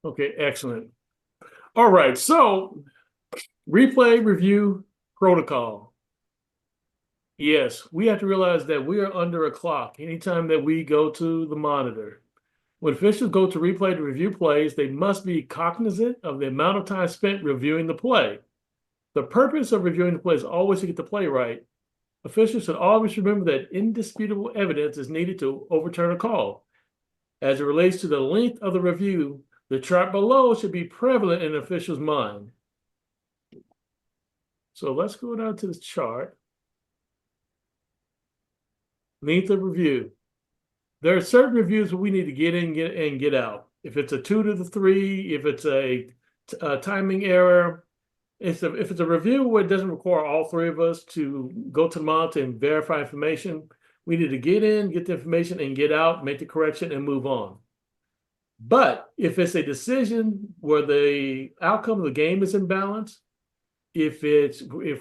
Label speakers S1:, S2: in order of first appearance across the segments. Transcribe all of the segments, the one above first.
S1: Okay, excellent. All right, so replay review protocol. Yes, we have to realize that we are under a clock anytime that we go to the monitor. When officials go to replay to review plays, they must be cognizant of the amount of time spent reviewing the play. The purpose of reviewing the play is always to get the play right. Officials should always remember that indisputable evidence is needed to overturn a call. As it relates to the length of the review, the chart below should be prevalent in an official's mind. So let's go down to the chart. Length of review. There are certain reviews that we need to get in, get out. If it's a 2 to the 3, if it's a timing error, if it's a review where it doesn't require all three of us to go to the monitor and verify information, we need to get in, get the information, and get out, make the correction, and move on. But if it's a decision where the outcome of the game is imbalanced, if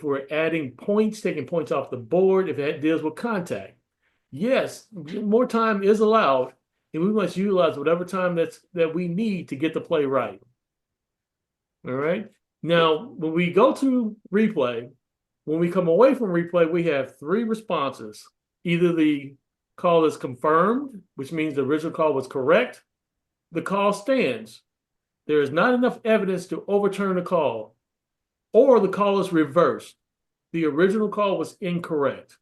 S1: we're adding points, taking points off the board, if it deals with contact, yes, more time is allowed, and we must utilize whatever time that we need to get the play right. All right. Now, when we go to replay, when we come away from replay, we have three responses. Either the call is confirmed, which means the original call was correct. The call stands. There is not enough evidence to overturn the call, or the call is reversed. The original call was incorrect.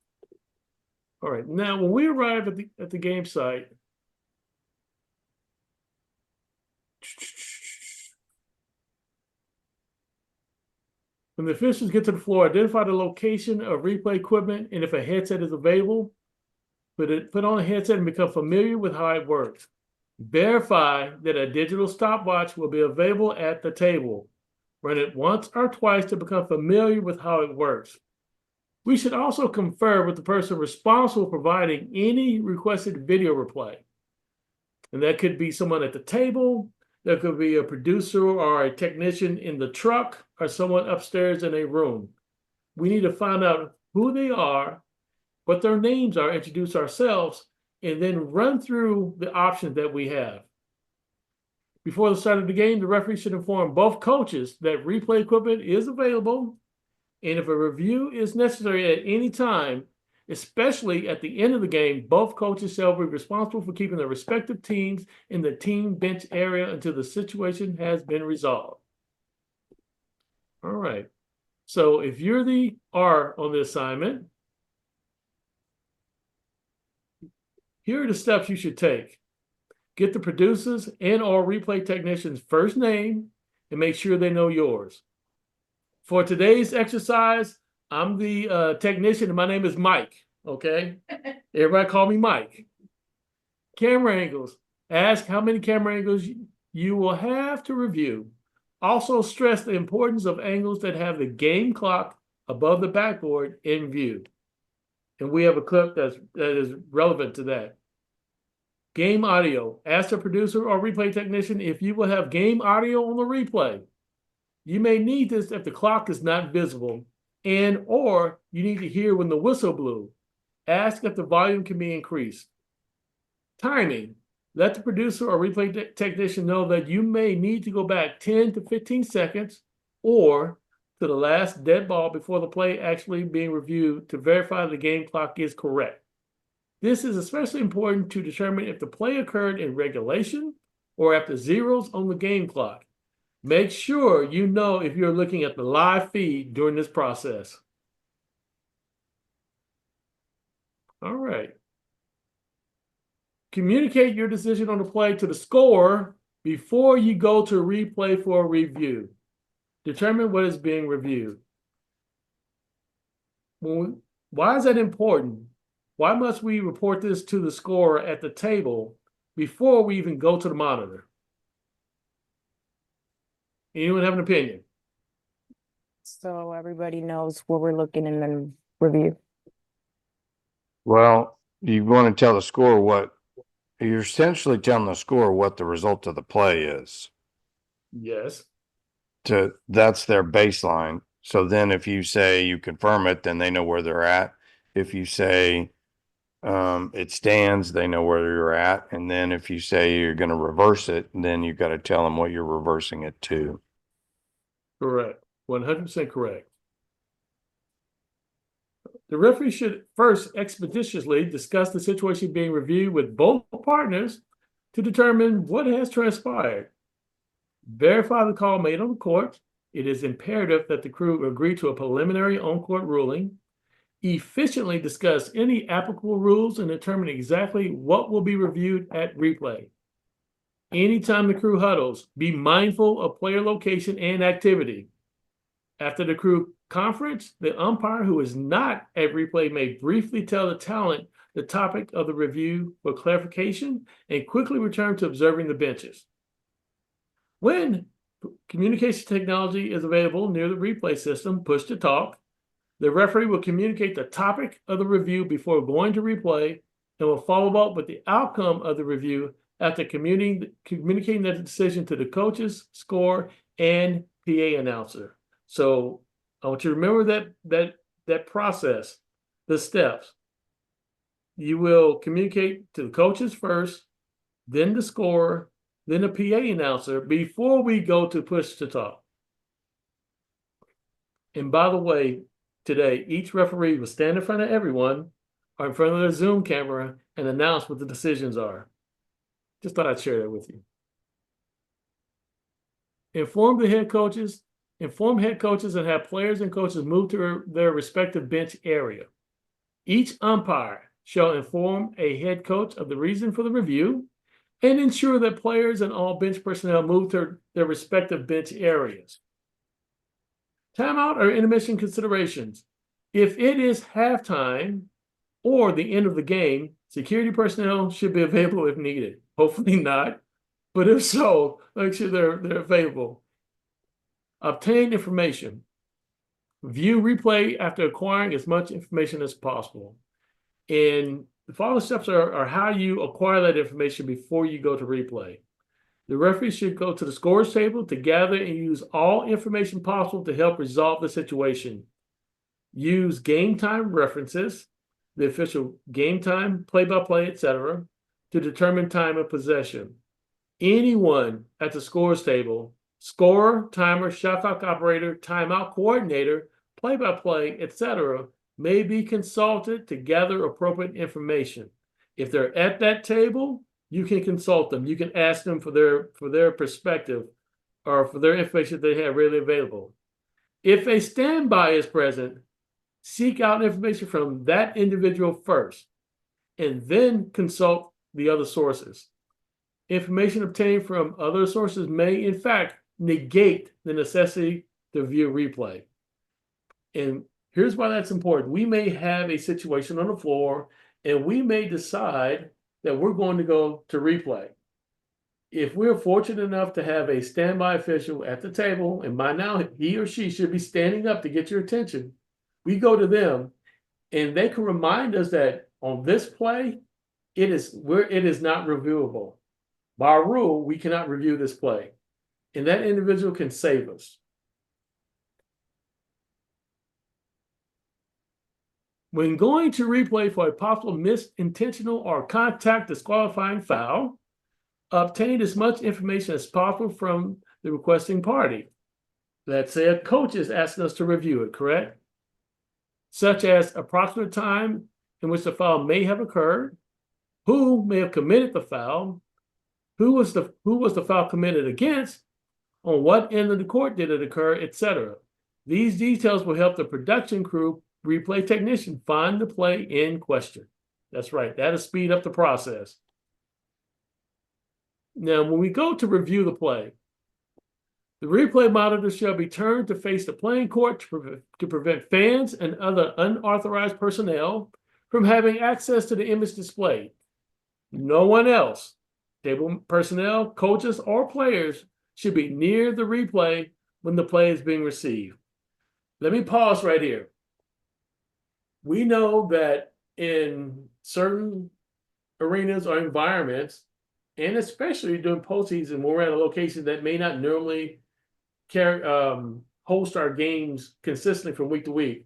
S1: All right. Now, when we arrive at the game site, when the officials get to the floor, identify the location of replay equipment, and if a headset is available, put on a headset and become familiar with how it works. Verify that a digital stopwatch will be available at the table. Run it once or twice to become familiar with how it works. We should also confer with the person responsible for providing any requested video replay. And that could be someone at the table, there could be a producer or a technician in the truck, or someone upstairs in a room. We need to find out who they are, what their names are, introduce ourselves, and then run through the options that we have. Before the start of the game, the referee should inform both coaches that replay equipment is available, and if a review is necessary at any time, especially at the end of the game, both coaches shall be responsible for keeping their respective teams in the team bench area until the situation has been resolved. All right. So if you're the R on the assignment, here are the steps you should take. Get the producers and or replay technicians' first name and make sure they know yours. For today's exercise, I'm the technician and my name is Mike, okay? Everybody call me Mike. Camera angles. Ask how many camera angles you will have to review. Also stress the importance of angles that have the game clock above the backboard in view. And we have a clip that is relevant to that. Game audio. Ask the producer or replay technician if you will have game audio on the replay. You may need this if the clock is not visible and or you need to hear when the whistle blew. Ask if the volume can be increased. Timing. Let the producer or replay technician know that you may need to go back 10 to 15 seconds or to the last dead ball before the play actually being reviewed to verify the game clock is correct. This is especially important to determine if the play occurred in regulation or after zeros on the game clock. Make sure you know if you're looking at the live feed during this process. All right. Communicate your decision on the play to the scorer before you go to replay for a review. Determine what is being reviewed. Why is that important? Why must we report this to the scorer at the table before we even go to the monitor? Anyone have an opinion?
S2: So everybody knows what we're looking in the review.
S3: Well, you want to tell the score what you're essentially telling the score what the result of the play is.
S1: Yes.
S3: That's their baseline. So then if you say you confirm it, then they know where they're at. If you say it stands, they know where you're at. And then if you say you're going to reverse it, then you've got to tell them what you're reversing it to.
S1: Correct. 100% correct. The referee should first expeditiously discuss the situation being reviewed with both partners to determine what has transpired. Verify the call made on the court. It is imperative that the crew agree to a preliminary on-court ruling. Efficiently discuss any applicable rules and determine exactly what will be reviewed at replay. Anytime the crew huddles, be mindful of player location and activity. After the crew conference, the umpire who is not at replay may briefly tell the talent the topic of the review for clarification and quickly return to observing the benches. When communication technology is available near the replay system, push to talk, the referee will communicate the topic of the review before going to replay and will follow up with the outcome of the review after communicating that decision to the coaches, score, and PA announcer. So I want you to remember that process, the steps. You will communicate to the coaches first, then the scorer, then the PA announcer before we go to push to talk. And by the way, today, each referee will stand in front of everyone or in front of their Zoom camera and announce what the decisions are. Just thought I'd share that with you. Inform head coaches and have players and coaches move to their respective bench area. Each umpire shall inform a head coach of the reason for the review and ensure that players and all bench personnel move to their respective bench areas. Timeout or intermission considerations. If it is halftime or the end of the game, security personnel should be available if needed. Hopefully not, but if so, make sure they're available. Obtain information. View replay after acquiring as much information as possible. And the following steps are how you acquire that information before you go to replay. The referee should go to the scores table to gather and use all information possible to help resolve the situation. Use game time references, the official game time, play-by-play, etc., to determine time of possession. Anyone at the scores table, scorer, timer, shot clock operator, timeout coordinator, play-by-play, etc., may be consulted to gather appropriate information. If they're at that table, you can consult them. You can ask them for their perspective or for their information they have readily available. If a standby is present, seek out information from that individual first and then consult the other sources. Information obtained from other sources may, in fact, negate the necessity to view replay. And here's why that's important. We may have a situation on the floor and we may decide that we're going to go to replay. If we're fortunate enough to have a standby official at the table, and by now he or she should be standing up to get your attention, we go to them and they can remind us that on this play, it is not reviewable. By rule, we cannot review this play. And that individual can save us. When going to replay for a possible missed intentional or contact disqualifying foul, obtain as much information as possible from the requesting party. Let's say a coach is asking us to review it, correct? Such as approximate time in which the foul may have occurred, who may have committed the foul, who was the foul committed against, on what end of the court did it occur, etc. These details will help the production crew replay technician find the play in question. That's right. That'll speed up the process. Now, when we go to review the play, the replay monitor shall be turned to face the playing court to prevent fans and other unauthorized personnel from having access to the image displayed. No one else, table personnel, coaches, or players should be near the replay when the play is being received. Let me pause right here. We know that in certain arenas or environments, and especially during postseason, when we're at a location that may not normally host our games consistently from week to week,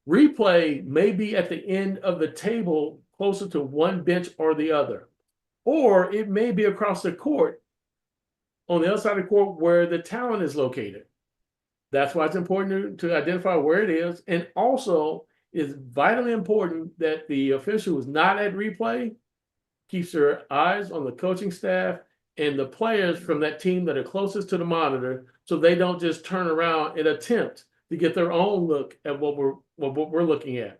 S1: replay may be at the end of the table closer to one bench or the other. Or it may be across the court, on the other side of the court where the talent is located. That's why it's important to identify where it is. And also, it's vitally important that the official who's not at replay keeps their eyes on the coaching staff and the players from that team that are closest to the monitor, so they don't just turn around and attempt to get their own look at what we're looking at,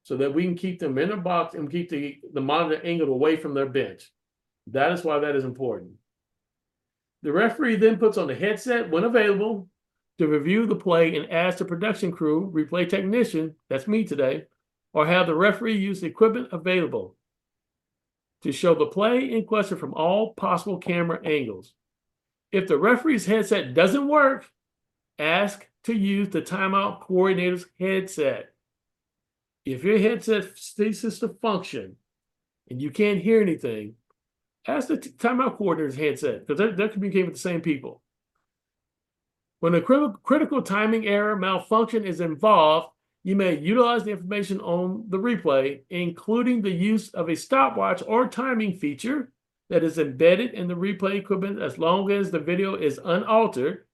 S1: so that we can keep them in their box and keep the monitor angled away from their bench. That is why that is important. The referee then puts on the headset when available to review the play and ask the production crew, replay technician, that's me today, or have the referee use the equipment available to show the play in question from all possible camera angles. If the referee's headset doesn't work, ask to use the timeout coordinator's headset. If your headset ceases to function and you can't hear anything, ask the timeout coordinator's headset, because they're communicating with the same people. When a critical timing error malfunction is involved, you may utilize the information on the replay, including the use of a stopwatch or timing feature that is embedded in the replay equipment as long as the video is unaltered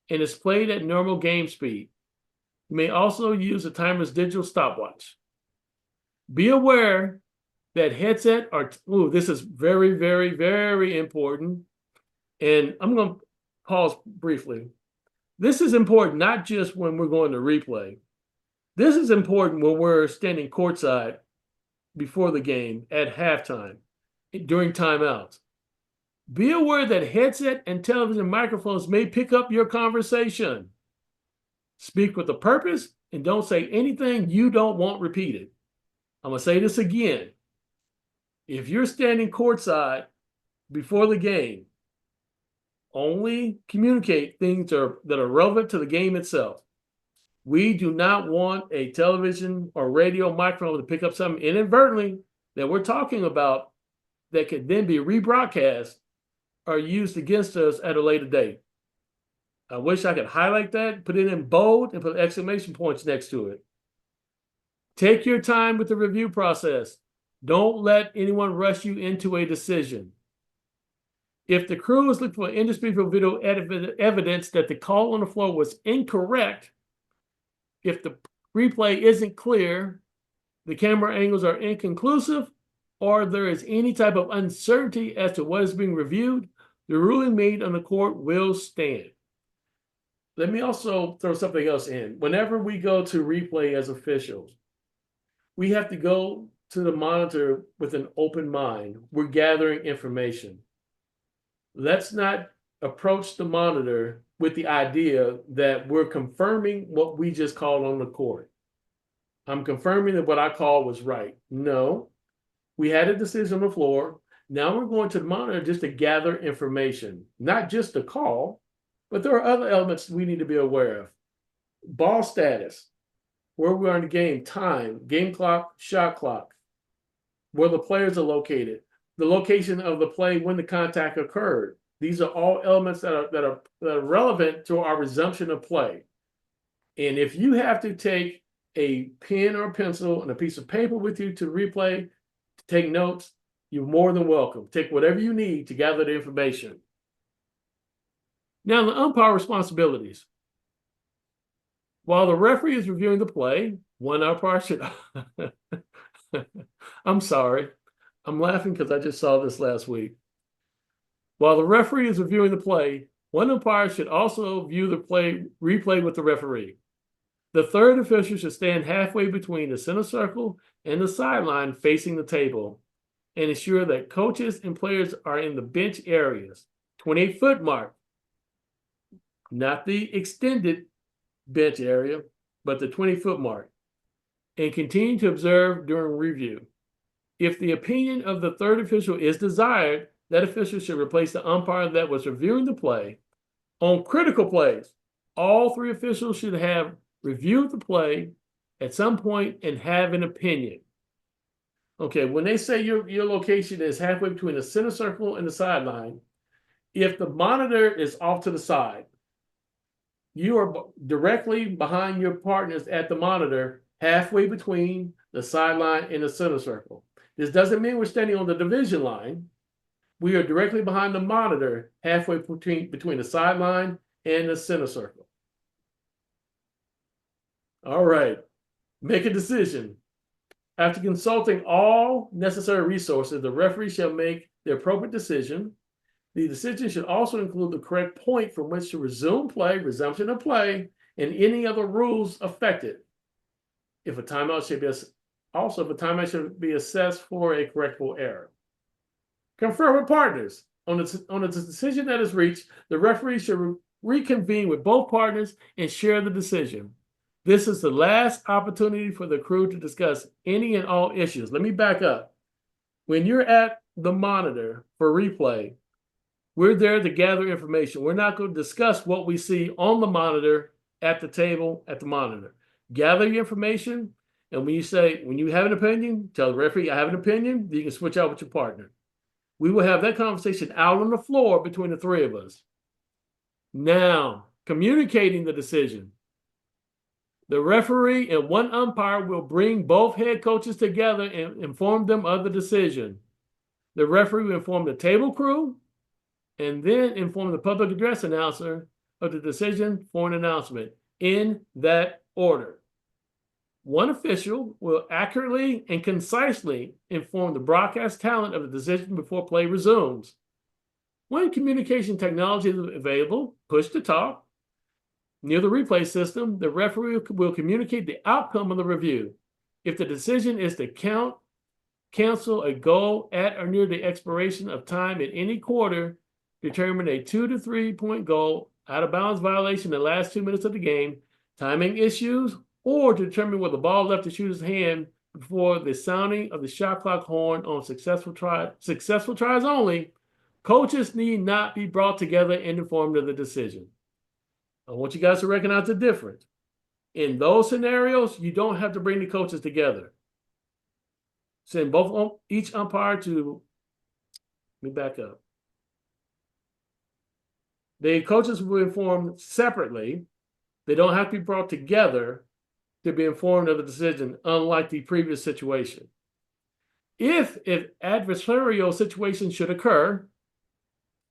S1: and is played at normal game speed. You may also use the timer's digital stopwatch. Be aware that headset are, this is very, very, very important. And I'm going to pause briefly. This is important not just when we're going to replay. This is important when we're standing courtside before the game, at halftime, during timeouts. Be aware that headset and television microphones may pick up your conversation. Speak with a purpose and don't say anything you don't want repeated. I'm going to say this again. If you're standing courtside before the game, only communicate things that are relevant to the game itself. We do not want a television or radio microphone to pick up something inadvertently that we're talking about that could then be rebroadcast or used against us at a later date. I wish I could highlight that, put it in bold, and put exclamation points next to it. Take your time with the review process. Don't let anyone rush you into a decision. If the crew is looking for indisputable video evidence that the call on the floor was incorrect, if the replay isn't clear, the camera angles are inconclusive, or there is any type of uncertainty as to what is being reviewed, the ruling made on the court will stand. Let me also throw something else in. Whenever we go to replay as officials, we have to go to the monitor with an open mind. We're gathering information. Let's not approach the monitor with the idea that we're confirming what we just called on the court. I'm confirming that what I called was right. No, we had a decision on the floor. Now we're going to the monitor just to gather information, not just the call, but there are other elements we need to be aware of. Ball status, where we are in the game, time, game clock, shot clock, where the players are located, the location of the play when the contact occurred. These are all elements that are relevant to our resumption of play. And if you have to take a pen or a pencil and a piece of paper with you to replay, to take notes, you're more than welcome. Take whatever you need to gather the information. Now, the umpire responsibilities. While the referee is reviewing the play, one umpire should... I'm sorry. I'm laughing because I just saw this last week. While the referee is reviewing the play, one umpire should also view the replay with the referee. The third official should stand halfway between the center circle and the sideline facing the table and ensure that coaches and players are in the bench areas, 28-foot mark, not the extended bench area, but the 20-foot mark, and continue to observe during review. If the opinion of the third official is desired, that official should replace the umpire that was reviewing the play. On critical plays, all three officials should have reviewed the play at some point and have an opinion. Okay, when they say your location is halfway between the center circle and the sideline, if the monitor is off to the side, you are directly behind your partners at the monitor, halfway between the sideline and the center circle. This doesn't mean we're standing on the division line. We are directly behind the monitor, halfway between the sideline and the center circle. All right, make a decision. After consulting all necessary resources, the referee shall make the appropriate decision. The decision should also include the correct point from which to resume play, resumption of play, and any other rules affected. If a timeout should be assessed for a correctable error. Confer with partners. On the decision that is reached, the referee should reconvene with both partners and share the decision. This is the last opportunity for the crew to discuss any and all issues. Let me back up. When you're at the monitor for replay, we're there to gather information. We're not going to discuss what we see on the monitor at the table at the monitor. Gather your information, and when you have an opinion, tell the referee, I have an opinion, you can switch out with your partner. We will have that conversation out on the floor between the three of us. Now, communicating the decision. The referee and one umpire will bring both head coaches together and inform them of the decision. The referee will inform the table crew and then inform the public address announcer of the decision for an announcement in that order. One official will accurately and concisely inform the broadcast talent of the decision before play resumes. When communication technology is available, push to talk. Near the replay system, the referee will communicate the outcome of the review. If the decision is to cancel a goal at or near the expiration of time in any quarter, determine a 2 to 3 point goal, out of bounds violation in the last 2 minutes of the game, timing issues, or to determine whether the ball left the shooter's hand before the sounding of the shot clock horn on successful tries only, coaches need not be brought together and informed of the decision. I want you guys to recognize the difference. In those scenarios, you don't have to bring the coaches together. Send each umpire to, let me back up. The coaches will be informed separately. They don't have to be brought together to be informed of the decision, unlike the previous situation. If an adversarial situation should occur,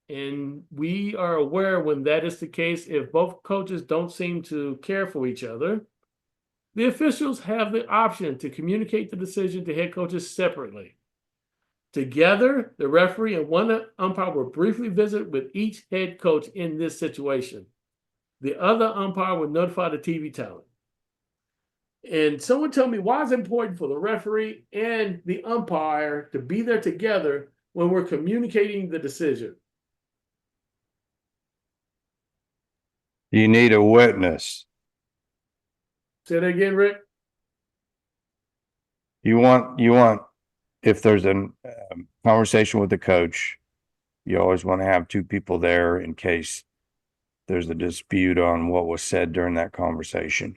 S1: and we are aware when that is the case, if both coaches don't seem to care for each other, the officials have the option to communicate the decision to head coaches separately. Together, the referee and one umpire will briefly visit with each head coach in this situation. The other umpire will notify the TV talent. And someone tell me, why is it important for the referee and the umpire to be there together when we're communicating the decision?
S3: You need a witness.
S1: Say that again, Rick.
S3: You want, if there's a conversation with the coach, you always want to have two people there in case there's a dispute on what was said during that conversation.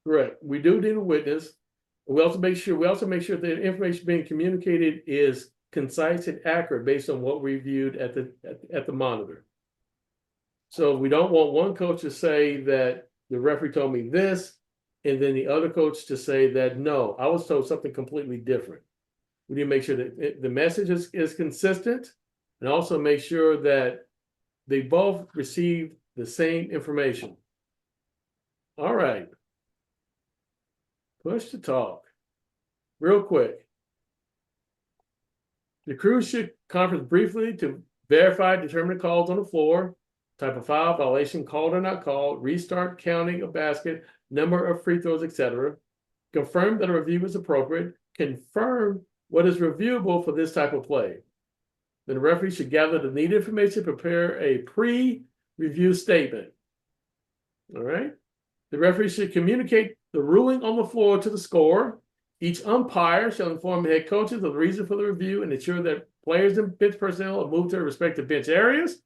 S1: Correct. We do need a witness. We also make sure the information being communicated is concise and accurate based on what we viewed at the monitor. So we don't want one coach to say that the referee told me this, and then the other coach to say that, no, I was told something completely different. We need to make sure that the message is consistent, and also make sure that they both receive the same information. All right. Push to talk. Real quick. The crew should conference briefly to verify determined calls on the floor, type of foul, violation called or not called, restart counting of basket, number of free throws, etc. Confirm that a review is appropriate. Confirm what is reviewable for this type of play. Then the referee should gather the needed information, prepare a pre-review statement. All right. The referee should communicate the ruling on the floor to the scorer. Each umpire shall inform the head coaches of the reason for the review and ensure that players and bench personnel are moved to their respective bench areas.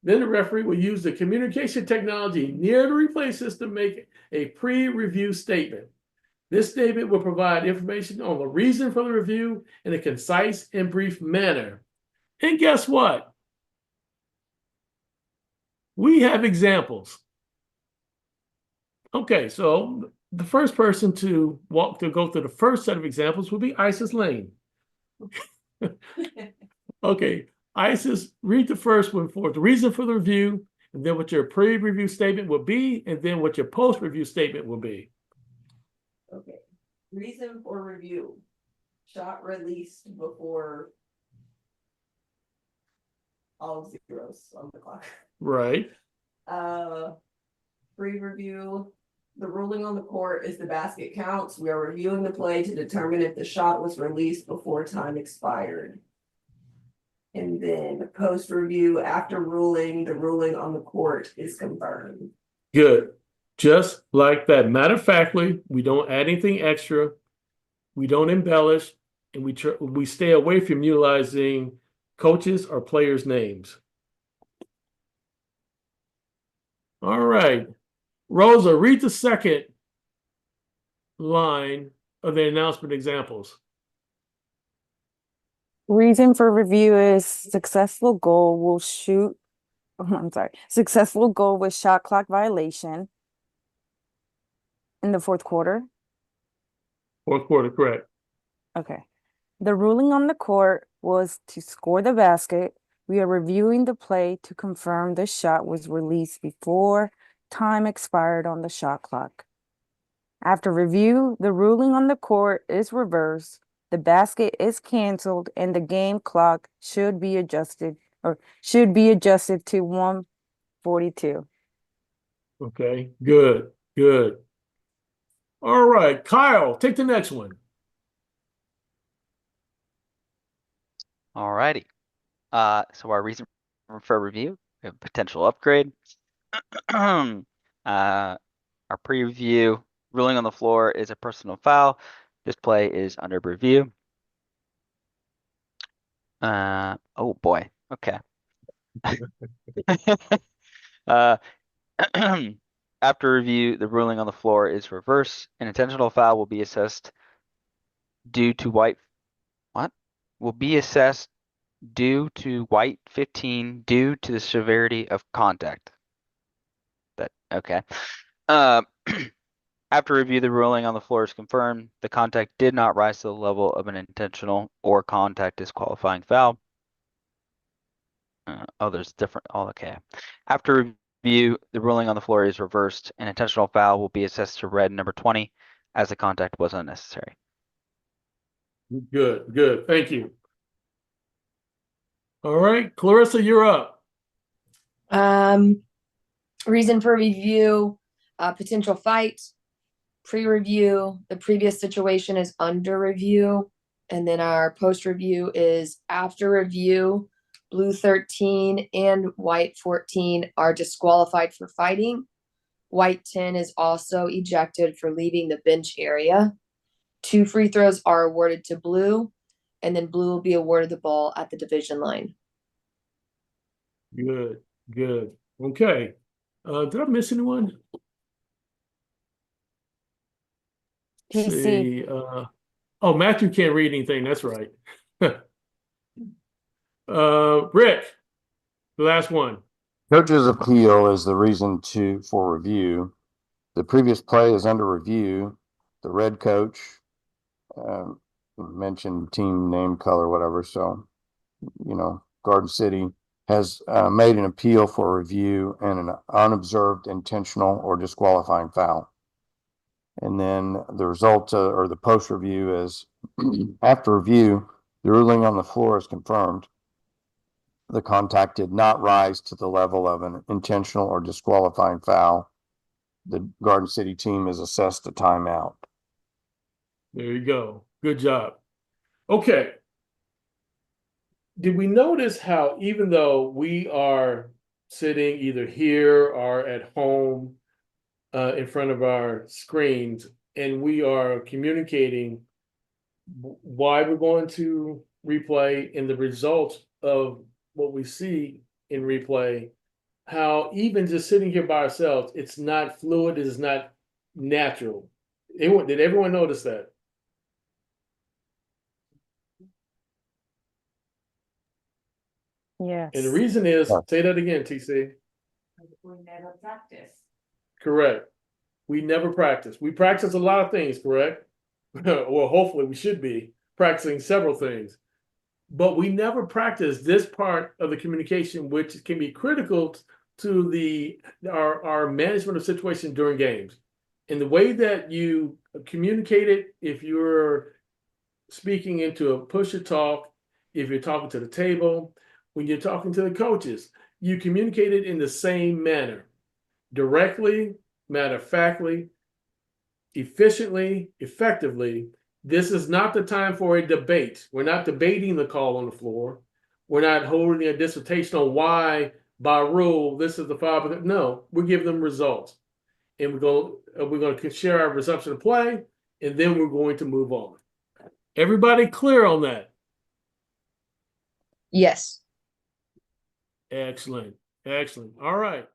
S1: Then the referee will use the communication technology near the replay system to make a pre-review statement. This statement will provide information on the reason for the review in a concise and brief manner. And guess what? We have examples. Okay, so the first person to go through the first set of examples will be Isis Lane. Okay, Isis, read the first one for the reason for the review, and then what your pre-review statement will be, and then what your post-review statement will be.
S4: Okay, reason for review, shot released before all zeros on the clock.
S1: Right.
S4: Pre-review, the ruling on the court is the basket counts. We are reviewing the play to determine if the shot was released before time expired. And then post-review, after ruling, the ruling on the court is confirmed.
S1: Good. Just like that. Matter of factly, we don't add anything extra. We don't embellish, and we stay away from utilizing coaches or players' names. All right. Rosa, read the second line of the announcement examples.
S2: Reason for review is successful goal will shoot. I'm sorry. Successful goal with shot clock violation in the fourth quarter.
S1: Fourth quarter, correct.
S2: Okay. The ruling on the court was to score the basket. We are reviewing the play to confirm the shot was released before time expired on the shot clock. After review, the ruling on the court is reversed. The basket is canceled and the game clock should be adjusted to 1:42.
S1: Okay, good, good. All right, Kyle, take the next one.
S5: Alrighty. So our reason for review, we have potential upgrade. Our pre-review ruling on the floor is a personal foul. This play is under review. Oh boy. Okay. After review, the ruling on the floor is reversed. An intentional foul will be assessed due to white. What? Will be assessed due to white 15 due to the severity of contact. That okay. After review, the ruling on the floor is confirmed. The contact did not rise to the level of an intentional or contact disqualifying foul. There's different. Oh, okay. After review, the ruling on the floor is reversed. An intentional foul will be assessed to red number 20 as the contact was unnecessary.
S1: Good, good. Thank you. All right, Clarissa, you're up.
S6: Reason for review, potential fight, pre-review, the previous situation is under review, and then our post-review is after review. Blue 13 and white 14 are disqualified for fighting. White 10 is also ejected for leaving the bench area. 2 free throws are awarded to blue, and then blue will be awarded the ball at the division line.
S1: Good, good. Okay. Did I miss anyone? Let's
S2: PC.
S1: see. Oh, Matthew can't read anything. That's right. Rick, the last one.
S3: Coach's appeal is the reason for review. The previous play is under review. The red coach mentioned team name, color, whatever. So, Garden City has made an appeal for review and an unobserved intentional or disqualifying foul. And then the result or the post review is after review, the ruling on the floor is confirmed. The contact did not rise to the level of an intentional or disqualifying foul. The Garden City team is assessed a timeout.
S1: There you go. Good job. Okay. Did we notice how even though we are sitting either here or at home in front of our screens and we are communicating why we're going to replay and the results of what we see in replay, how even just sitting here by ourselves, it's not fluid, it is not natural. Did everyone notice that?
S2: Yes.
S1: And the reason is,
S3: Yeah.
S1: say that again, TC.
S4: We never practice.
S1: Correct. we never practice. We practice a lot of things, correct? Well, hopefully we should be practicing several things. But we never practice this part of the communication, which can be critical to our management of situation during games. And the way that you communicate it, if you're speaking into a push to talk, if you're talking to the table, when you're talking to the coaches, you communicate it in the same manner, directly, matter of factly, efficiently, effectively. This is not the time for a debate. We're not debating the call on the floor. We're not holding a dissertation on why, by rule, this is the foul. No, we give them results, and we're going to share our resumption of play, and then we're going to move on. Everybody clear on that?
S6: Yes.
S1: Excellent, excellent. All right.